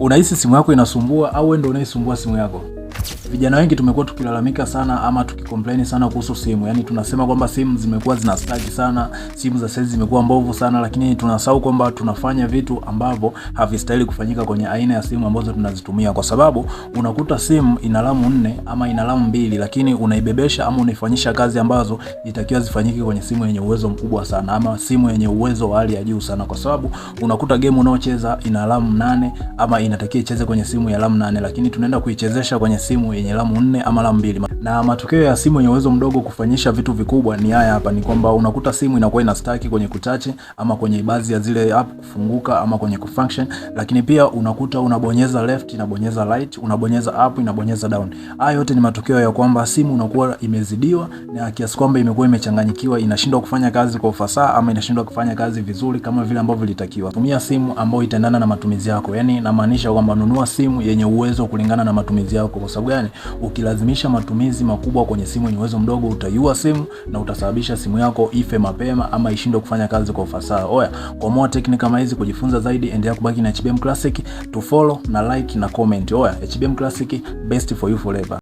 Unahisi simu yako inasumbua au wewe ndio unaisumbua simu yako? Vijana wengi tumekuwa tukilalamika sana ama tukicomplain sana kuhusu simu. Yaani tunasema kwamba simu zimekuwa zina staki sana, simu za sasa zimekuwa mbovu sana, lakini tunasahau kwamba tunafanya vitu ambavyo havistahili kufanyika kwenye aina ya simu ambazo tunazitumia, kwa sababu unakuta simu ina ramu 4 ama ina ramu 2, lakini unaibebesha ama unaifanyisha kazi ambazo itakiwa zifanyike kwenye simu yenye uwezo mkubwa sana ama simu yenye uwezo wa hali ya juu sana, kwa sababu unakuta game unaocheza ina ramu 8 ama inatakiwa icheze kwenye simu ya ramu 8, lakini tunaenda kuichezesha kwenye simu yenye ramu 4 ama ramu 2. Na matokeo ya simu yenye uwezo mdogo kufanyisha vitu vikubwa ni haya hapa, ni kwamba unakuta simu inakuwa ina staki kwenye kutachi ama kwenye baadhi ya zile app kufunguka ama kwenye kufunction, lakini pia unakuta unabonyeza left inabonyeza right, unabonyeza up inabonyeza down. Haya yote ni matokeo ya kwamba simu unakuwa imezidiwa na kiasi kwamba imekuwa imechanganyikiwa, inashindwa kufanya kazi kwa ufasaha ama inashindwa kufanya kazi vizuri kama vile ambavyo ilitakiwa. Tumia simu ambayo itaendana na matumizi yako. Yaani inamaanisha kwamba nunua simu yenye uwezo kulingana na matumizi yako. Kwa sababu gani? Ukilazimisha matumizi makubwa kwenye simu yenye uwezo mdogo, utaiua simu na utasababisha simu yako ife mapema ama ishindwe kufanya kazi kwa ufasaha. Oya, kwa more technique kama hizi, kujifunza zaidi, endelea kubaki na HBM Classic, to follow na like na comment. Oya, HBM Classic, best for you forever.